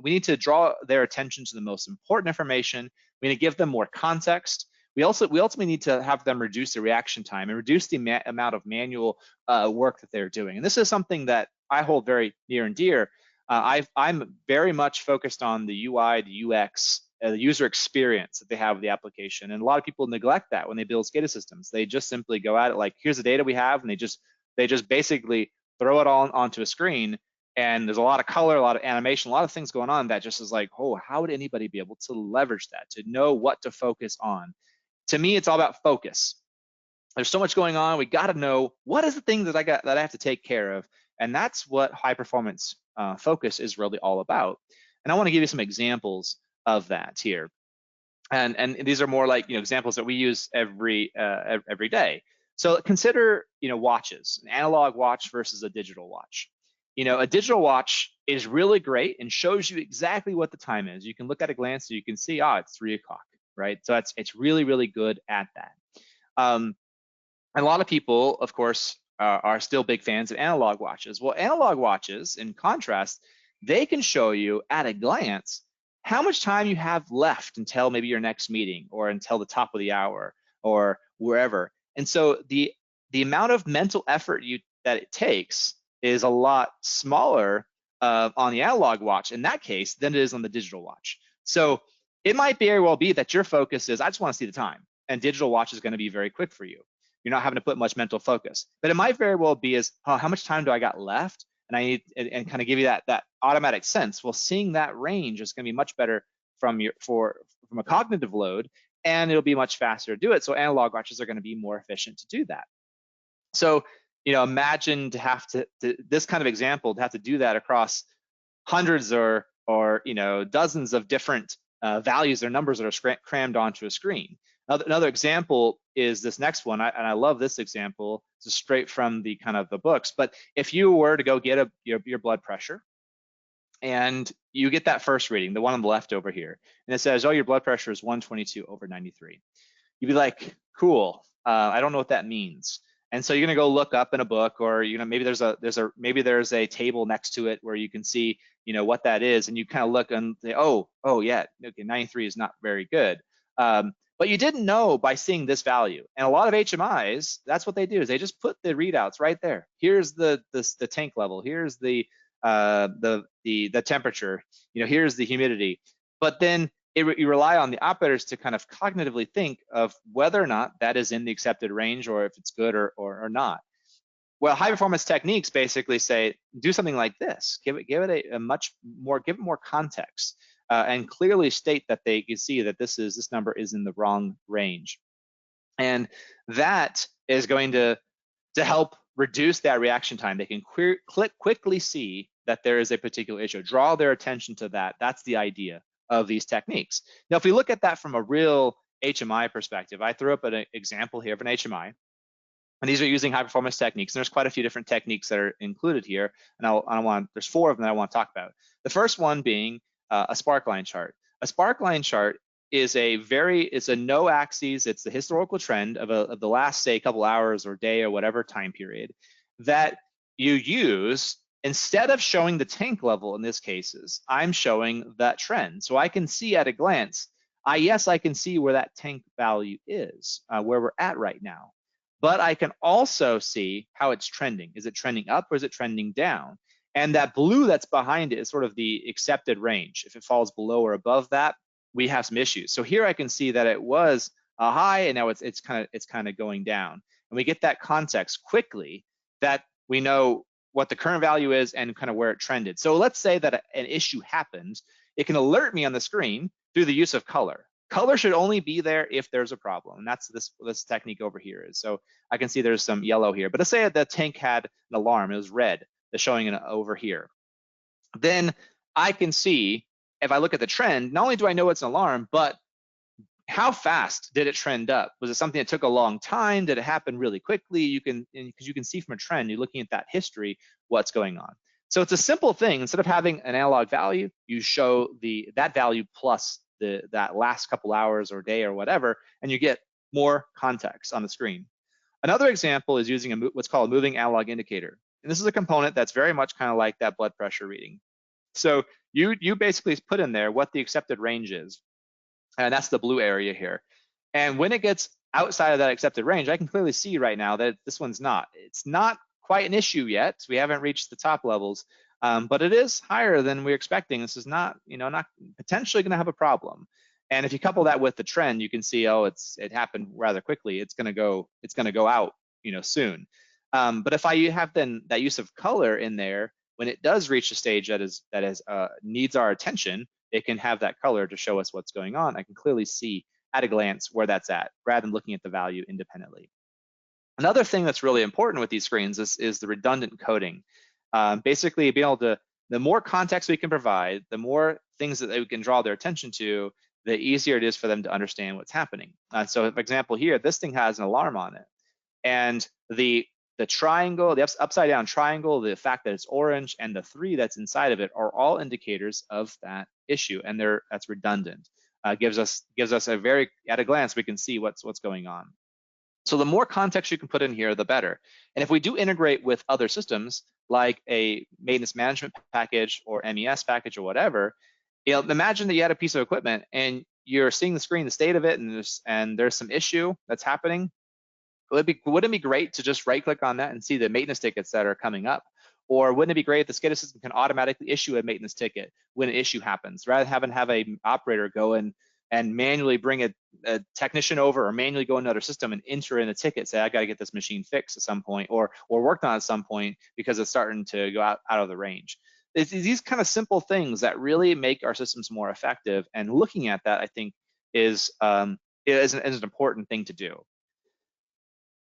need to draw their attention to the most important information. We need to give them more context. We ultimately need to have them reduce the reaction time and reduce the amount of manual work that they're doing. And this is something that I hold very near and dear. I'm very much focused on the UI, the UX, the user experience that they have with the application. And a lot of people neglect that when they build SCADA systems. They just simply go at it like, here's the data we have, and they just basically throw it all onto a screen. And there's a lot of color, a lot of animation, a lot of things going on that just is like, oh, how would anybody be able to leverage that, to know what to focus on? To me, it's all about focus. There's so much going on. We got to know what is the thing that I have to take care of, and that's what high performance focus is really all about. And I want to give you some examples of that here. And these are more like examples that we use every day. So consider watches, an analog watch versus a digital watch. a digital watch is really great and shows you exactly what the time is. You can look at a glance and you can see, it's 3 o'clock, right? So it's really, really good at that. And a lot of people, of course, are still big fans of analog watches. Well, analog watches, in contrast, they can show you at a glance how much time you have left until maybe your next meeting or until the top of the hour or wherever. And so the amount of mental effort that it takes is a lot smaller on the analog watch in that case than it is on the digital watch. So it might very well be that your focus is, I just want to see the time, and digital watch is going to be very quick for you. You're not having to put much mental focus. But it might very well be as, how much time do I got left? And I need, and kind of give you that automatic sense. Well, seeing that range is going to be much better from a cognitive load, and it'll be much faster to do it. So analog watches are going to be more efficient to do that. So, imagine to have to this kind of example, to have to do that across hundreds or dozens of different values or numbers that are crammed onto a screen. Another example is this next one, and I love this example. It's straight from the books. But if you were to go get your blood pressure, and you get that first reading, the one on the left over here, and it says, your blood pressure is 122/93. You'd be like, cool. I don't know what that means. And so you're gonna go look up in a book, or maybe there's a table next to it where you can see what that is, and you kind of look and say, oh yeah, okay, 93 is not very good. But you didn't know by seeing this value. And a lot of HMIs, that's what they do, is they just put the readouts right there. Here's the tank level. Here's the temperature. Here's the humidity. But then you rely on the operators to kind of cognitively think of whether or not that is in the accepted range, or if it's good or not. Well, high performance techniques basically say, do something like this. Give it more context, and clearly state that they can see that this number is in the wrong range. And that is going to help reduce that reaction time. They can quickly see that there is a particular issue, draw their attention to that. That's the idea of these techniques. Now, if we look at that from a real HMI perspective, I threw up an example here of an HMI, and these are using high performance techniques. And there's quite a few different techniques that are included here, and there's 4 of them that I want to talk about. The first one being a spark line chart. A spark line chart is it's a no axis. It's the historical trend of the last, say, couple hours or day or whatever time period that you use. Instead of showing the tank level in this cases, I'm showing that trend. So I can see at a glance, yes, I can see where that tank value is, where we're at right now. But I can also see how it's trending. Is it trending up or is it trending down? And that blue that's behind it is sort of the accepted range. If it falls below or above that, we have some issues. So here I can see that it was a high, and now it's kind of going down. And we get that context quickly that we know what the current value is and kind of where it trended. So let's say that an issue happened. It can alert me on the screen through the use of color. Color should only be there if there's a problem. And that's this technique over here is. So I can see there's some yellow here. But let's say the tank had an alarm. It was red. They're showing it over here. Then I can see, if I look at the trend, not only do I know it's an alarm, but how fast did it trend up? Was it something that took a long time? Did it happen really quickly? Because you can see from a trend, you're looking at that history, what's going on. So it's a simple thing. Instead of having an analog value, you show that value plus that last couple hours or day or whatever, and you get more context on the screen. Another example is using what's called a moving analog indicator. And this is a component that's very much kind of like that blood pressure reading. So you basically put in there what the accepted range is, and that's the blue area here. And when it gets outside of that accepted range, I can clearly see right now that this one's not. It's not quite an issue yet. We haven't reached the top levels, but it is higher than we're expecting. This is not potentially going to have a problem. And if you couple that with the trend, you can see, it happened rather quickly. It's going to go out, soon. But if I have then that use of color in there, when it does reach a stage that needs our attention, it can have that color to show us what's going on. I can clearly see at a glance where that's at, rather than looking at the value independently. Another thing that's really important with these screens is the redundant coding. Basically, being able to, the more context we can provide, the more things that we can draw their attention to, the easier it is for them to understand what's happening. So for example here, this thing has an alarm on it. And the the triangle, the upside down triangle, the fact that it's orange, and the 3 that's inside of it are all indicators of that issue, and that's redundant. Gives us a very, at a glance, we can see what's going on. So the more context you can put in here, the better. And if we do integrate with other systems, like a maintenance management package or MES package or whatever, imagine that you had a piece of equipment and you're seeing the screen, the state of it, and there's some issue that's happening. Wouldn't it be great to just right-click on that and see the maintenance tickets that are coming up? Or wouldn't it be great if the SCADA system can automatically issue a maintenance ticket when an issue happens, rather than have an operator go in and manually bring a technician over, or manually go into another system and enter in a ticket, say, I got to get this machine fixed at some point, or worked on at some point because it's starting to go out of the range. It's these kind of simple things that really make our systems more effective. And looking at that, I think, is an important thing to do.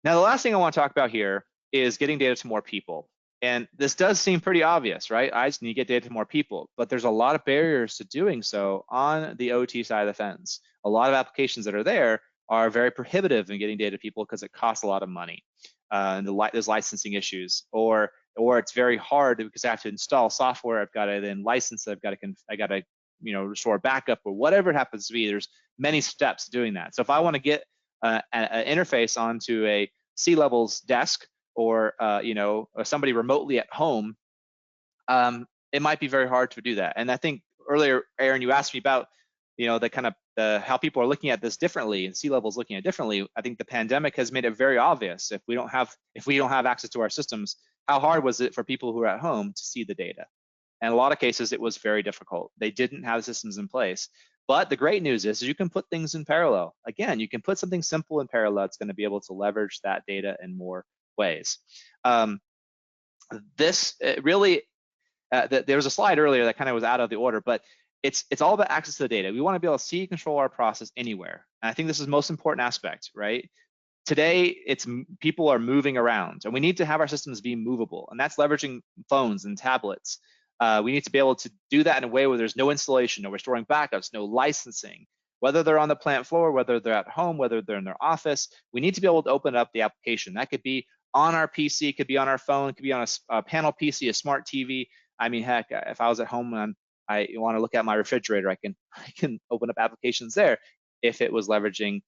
Now, the last thing I want to talk about here is getting data to more people. And this does seem pretty obvious, right? I just need to get data to more people, but there's a lot of barriers to doing so on the OT side of the fence. A lot of applications that are there are very prohibitive in getting data to people because it costs a lot of money. And there's licensing issues, or it's very hard because I have to install software. I've got to then license it. I got to restore backup, or whatever it happens to be. There's many steps to doing that. So if I want to get an interface onto a C-level's desk, or somebody remotely at home, it might be very hard to do that. And I think earlier, Aaron, you asked me about the kind of how people are looking at this differently, and C-levels looking at it differently. I think the pandemic has made it very obvious. If we don't have access to our systems, how hard was it for people who are at home to see the data? And in a lot of cases, it was very difficult. They didn't have systems in place. But the great news is you can put things in parallel. Again, you can put something simple in parallel. It's going to be able to leverage that data in more ways. There was a slide earlier that kind of was out of the order, but it's all about access to the data. We want to be able to see, control our process anywhere. And I think this is the most important aspect, right? Today, people are moving around, and we need to have our systems be movable, and that's leveraging phones and tablets. We need to be able to do that in a way where there's no installation, no restoring backups, no licensing. Whether they're on the plant floor, whether they're at home, whether they're in their office, we need to be able to open up the application. That could be on our PC, could be on our phone, could be on a panel PC, a smart TV. I mean, heck, if I was at home and I want to look at my refrigerator, I can open up applications there if it was leveraging,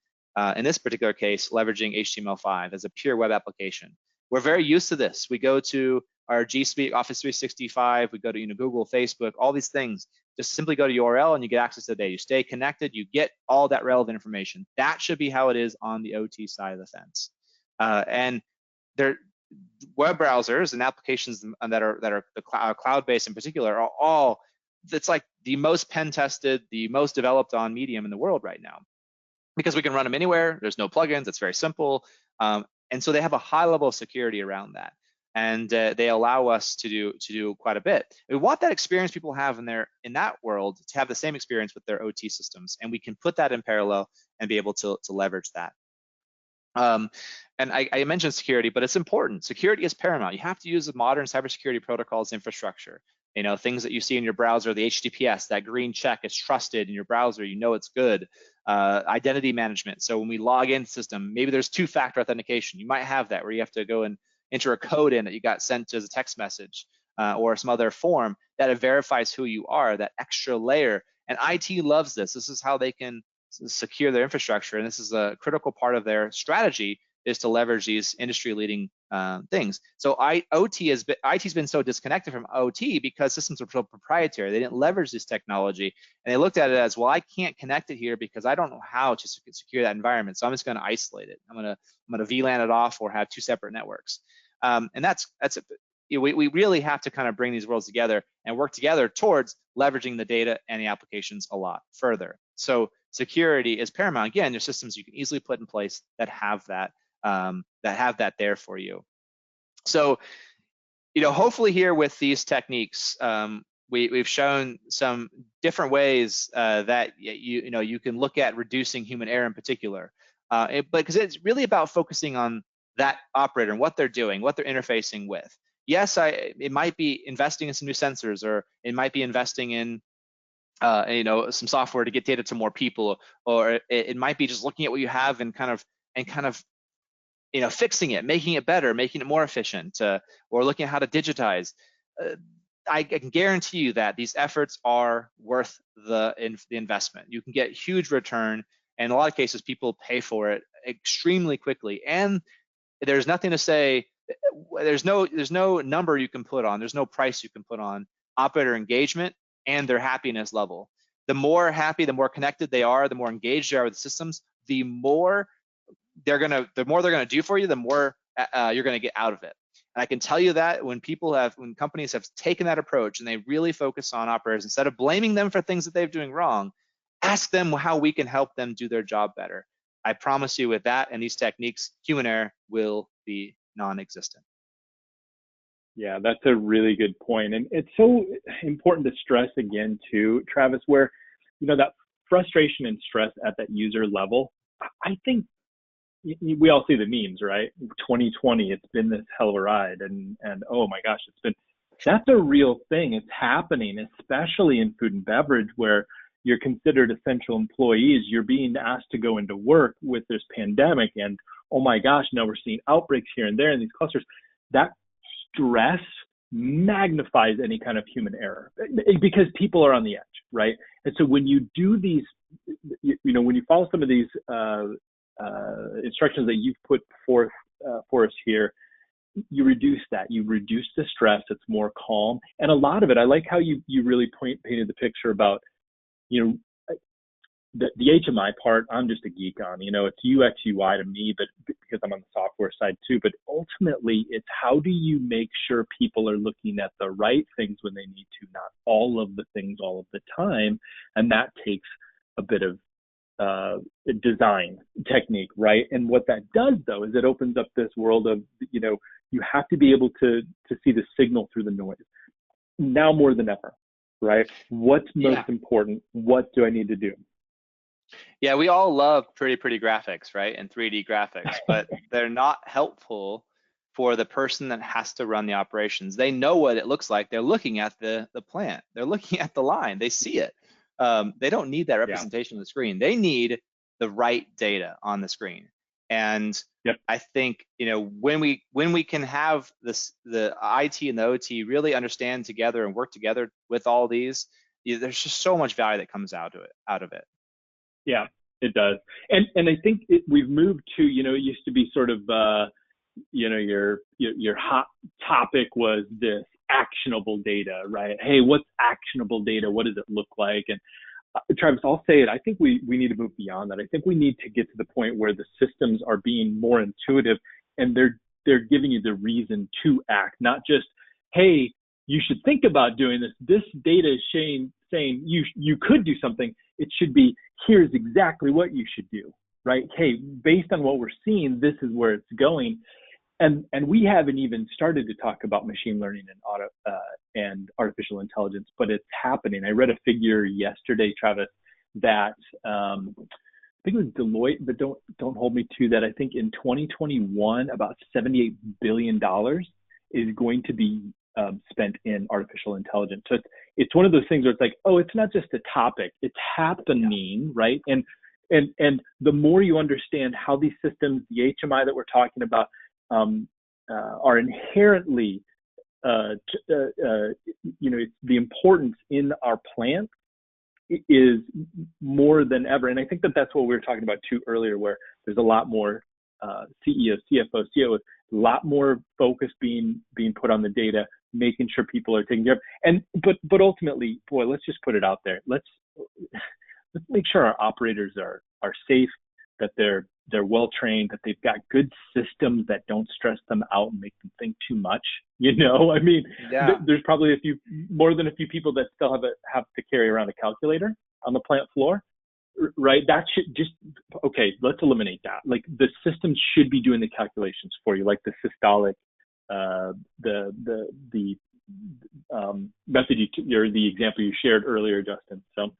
in this particular case, leveraging HTML5 as a pure web application. We're very used to this. We go to our G Suite, Office 365, we go to Google, Facebook, all these things. Just simply go to URL and you get access to the data. You stay connected, you get all that relevant information. That should be how it is on the OT side of the fence. And their web browsers and applications that are the cloud-based in particular are all, it's like the most pen tested, the most developed on medium in the world right now, because we can run them anywhere. There's no plugins. It's very simple. And so they have a high level of security around that. And they allow us to do quite a bit. We want that experience people have in that world to have the same experience with their OT systems, and we can put that in parallel and be able to leverage that. And I mentioned security, but it's important. Security is paramount. You have to use the modern cybersecurity protocols infrastructure. Things that you see in your browser, the HTTPS, that green check is trusted in your browser, it's good. Identity management. So when we log in system, maybe there's two-factor authentication. You might have that where you have to go and enter a code in that you got sent as a text message or some other form that verifies who you are, that extra layer. And IT loves this. This is how they can secure their infrastructure. And this is a critical part of their strategy, is to leverage these industry-leading things. So IT's been so disconnected from OT because systems are so proprietary. They didn't leverage this technology, and they looked at it as, well, I can't connect it here because I don't know how to secure that environment. So I'm just going to isolate it. I'm going to VLAN it off or have two separate networks. And that's we really have to kind of bring these worlds together and work together towards leveraging the data and the applications a lot further. So security is paramount. Again, there's systems you can easily put in place that have that there for you. So, hopefully here with these techniques, we've shown some different ways that you can look at reducing human error in particular, because it's really about focusing on that operator and what they're doing, what they're interfacing with. Yes, it might be investing in some new sensors, or it might be investing in some software to get data to more people, or it might be just looking at what you have and kind of fixing it, making it better, making it more efficient, or looking at how to digitize. I can guarantee you that these efforts are worth the investment. You can get huge return, and in a lot of cases, people pay for it extremely quickly. And there's nothing to say. There's no number you can put on. There's no price you can put on operator engagement and their happiness level. The more happy, the more connected they are, the more engaged they are with the systems, the more they're gonna do for you, the more you're gonna get out of it. And I can tell you that when companies have taken that approach and they really focus on operators, instead of blaming them for things that they're doing wrong, ask them how we can help them do their job better. I promise you, with that and these techniques, human error will be non-existent. Yeah, that's a really good point. And it's so important to stress again too, Travis, where, that frustration and stress at that user level, I think we all see the memes, right? 2020, it's been this hell of a ride. And oh my gosh, that's a real thing. It's happening, especially in food and beverage, where you're considered essential employees. You're being asked to go into work with this pandemic. And oh my gosh, now we're seeing outbreaks here and there in these clusters. That stress magnifies any kind of human error because people are on the edge, right? And so when you do these, when you follow some of these instructions that you've put forth for us here, you reduce that. You reduce the stress. It's more calm. And a lot of it, I like how you really painted the picture about, the HMI part, I'm just a geek on. It's UX, UI to me, but because I'm on the software side too. But ultimately, it's how do you make sure people are looking at the right things when they need to, not all of the things all of the time. And that takes a bit of design technique, right? And what that does, though, is it opens up this world of, you have to be able to see the signal through the noise. Now more than ever, right? What's most important? What do I need to do? Yeah, we all love pretty graphics, right? And 3D graphics, but they're not helpful for the person that has to run the operations. They know what it looks like. They're looking at the plant. They're looking at the line. They see it. They don't need that representation on the screen. They need the right data on the screen. And I think, when we can have the IT and the OT really understand together and work together with all these, there's just so much value that comes out of it. Yeah, it does. And I think we've moved to, it used to be sort of, your hot topic was this actionable data, right? Hey, what's actionable data? What does it look like? And Travis, I'll say it. I think we need to move beyond that. I think we need to get to the point where the systems are being more intuitive and they're giving you the reason to act, not just, hey, you should think about doing this. This data is saying you could do something. It should be, here's exactly what you should do, right? Hey, based on what we're seeing, this is where it's going. And we haven't even started to talk about machine learning and artificial intelligence, but it's happening. I read a figure yesterday, Travis, that I think it was Deloitte, but don't hold me to that. I think in 2021, about $78 billion is going to be spent in artificial intelligence. So it's one of those things where it's like, oh, it's not just a topic, it's happening, right? And the more you understand how these systems, the HMI that we're talking about, are inherently, the importance in our plant is more than ever. And I think that's what we were talking about too earlier, where there's a lot more CEOs, CFOs, COOs, a lot more focus being put on the data, making sure people are taken care of. And but ultimately, boy, let's just put it out there. Let's make sure our operators are safe, that they're well trained, that they've got good systems that don't stress them out and make them think too much. I mean, there's probably more than a few people that still have to carry around a calculator on the plant floor, right? That should okay, let's eliminate that. Like, the system should be doing the calculations for you, like the systolic, the method or the example you shared earlier, Justin. So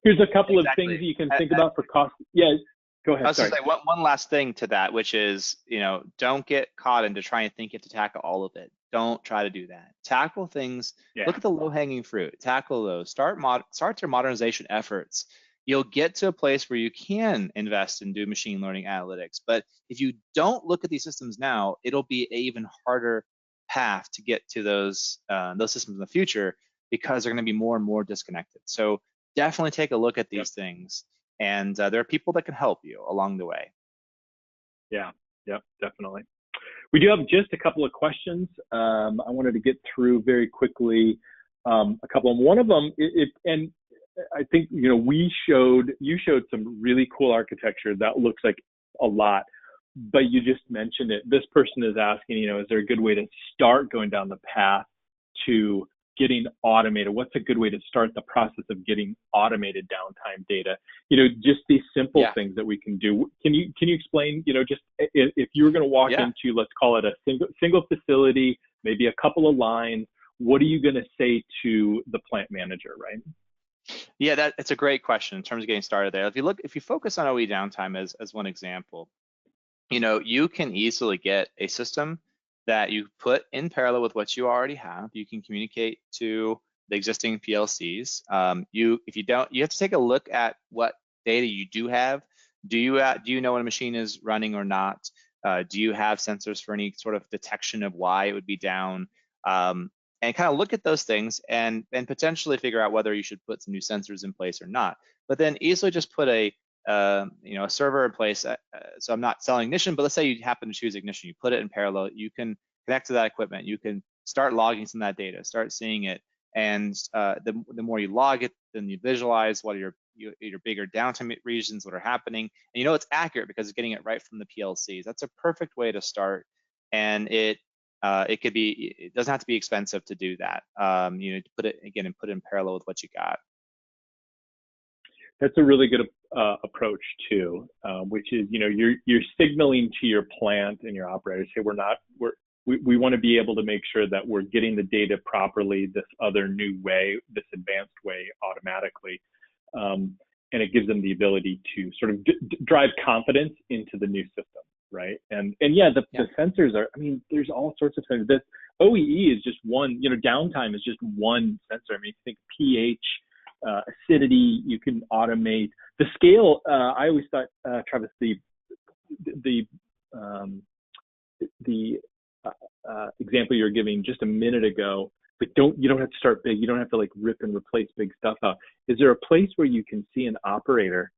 here's a couple of things that you can think about for cost. Yeah, go ahead. I was going to say one last thing to that, which is, don't get caught into trying to think you have to tackle all of it. Don't try to do that. Tackle things. Look at the low-hanging fruit. Tackle those. Start your modernization efforts. you'll get to a place where you can invest and do machine learning analytics. But if you don't look at these systems now, it'll be an even harder path to get to those systems in the future, because they're going to be more and more disconnected. So definitely take a look at Yep. these things, and there are people that can help you along the way. Yeah. Yep. Definitely. We do have just a couple of questions. I wanted to get through very quickly a couple of them. One of them, and I think you showed some really cool architecture that looks like a lot, but you just mentioned it. This person is asking, is there a good way to start going down the path to getting automated? What's a good way to start the process of getting automated downtime data? Just these simple things that we can do. Can you explain, just if you were going to walk into, let's call it a single facility, maybe a couple of lines, what are you going to say to the plant manager, right? Yeah, that's a great question in terms of getting started there. If you focus on OE downtime as one example, you can easily get a system that you put in parallel with what you already have. You can communicate to the existing PLCs. If you don't, you have to take a look at what data you do have. Do you know when a machine is running or not? Do you have sensors for any sort of detection of why it would be down? And kind of look at those things and potentially figure out whether you should put some new sensors in place or not. But then easily just put a server in place. So I'm not selling ignition, but let's say you happen to choose ignition. You put it in parallel. You can connect to that equipment. You can start logging some of that data, start seeing it. And the more you log it, then you visualize what are your bigger downtime regions, what are happening. And it's accurate because it's getting it right from the PLCs. That's a perfect way to start. And it doesn't have to be expensive to do that. To put it in parallel with what you got. That's a really good approach too, which is you're signaling to your plant and your operators, hey, we want to be able to make sure that we're getting the data properly this other new way, this advanced way automatically, and it gives them the ability to sort of drive confidence into the new system, right? And the sensors are, there's all sorts of things. This OEE is just one, downtime is just one sensor. If you think pH, acidity, you can automate the scale. I always thought, Travis, the example you're giving just a minute ago, but you don't have to start big. You don't have to rip and replace big stuff out. Is there a place where you can see an operator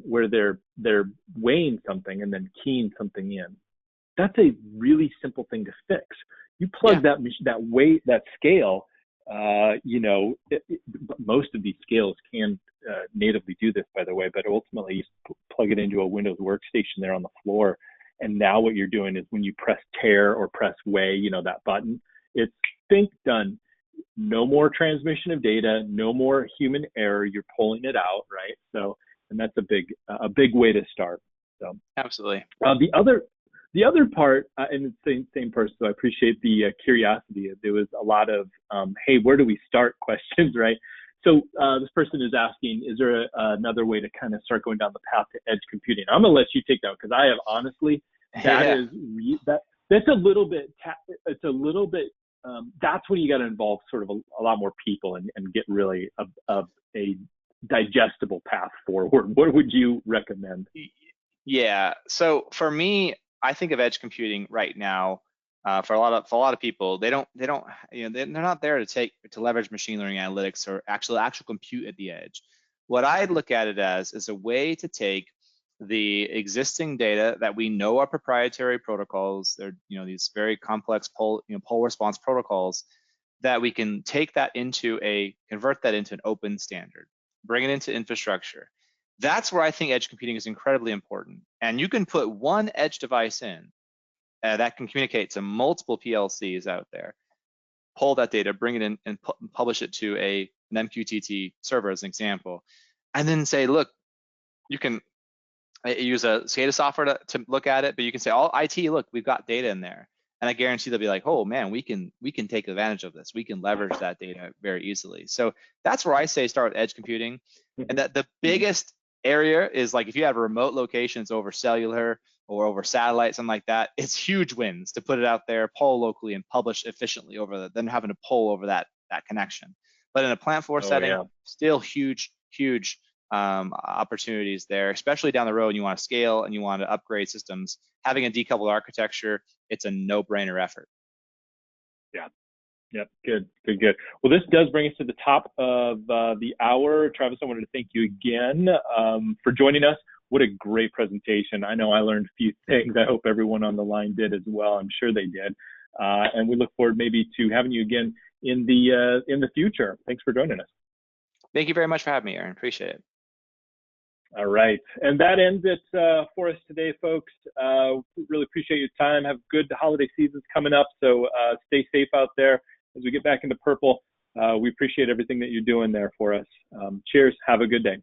where they're weighing something and then keying something in? That's a really simple thing to fix. You plug that weight, that scale. Most of these scales can natively do this, by the way, but ultimately you plug it into a Windows workstation there on the floor. And now what you're doing is when you press tear or press weigh, that button, it's done. No more transmission of data, no more human error. You're pulling it out, right? So, and that's a big way to start. So absolutely. The other part, and it's the same person, so I appreciate the curiosity. There was a lot of, hey, where do we start questions, right? So this person is asking, is there another way to kind of start going down the path to edge computing? I'm gonna let you take that because I have honestly, that's a little bit, that's when you got to involve sort of a lot more people and get really a digestible path forward. What would you recommend? Yeah, so for me, I think of edge computing right now for a lot of people. They're not there to leverage machine learning analytics or actual compute at the edge. What I look at it as is a way to take the existing data that we know are proprietary protocols. They're these very complex poll response protocols that we can convert that into an open standard, bring it into infrastructure. That's where I think edge computing is incredibly important. And you can put one edge device in that can communicate to multiple PLCs out there, pull that data, bring it in, and publish it to an MQTT server as an example, and then say, look, you can use a SCADA software to look at it, but you can say, all IT, look, we've got data in there. And I guarantee they'll be like, oh man, we can take advantage of this. We can leverage that data very easily. So that's where I say start with edge computing. And that the biggest area is if you have a remote location, it's over cellular or over satellite, something like that, it's huge wins to put it out there, poll locally, and publish efficiently than having to poll over that connection. But in a plant floor setting, still huge opportunities there, especially down the road. You want to scale and you want to upgrade systems. Having a decoupled architecture, it's a no-brainer effort. Yeah. Yep. Good. Good. Good. Well, this does bring us to the top of the hour. Travis, I wanted to thank you again for joining us. What a great presentation. I know I learned a few things. I hope everyone on the line did as well. I'm sure they did. And we look forward maybe to having you again in the future. Thanks for joining us. Thank you very much for having me, Aaron. Appreciate it. All right. And that ends it for us today, folks. Really appreciate your time. Have good holiday seasons coming up. So stay safe out there as we get back into purple. We appreciate everything that you're doing there for us. Cheers. Have a good day.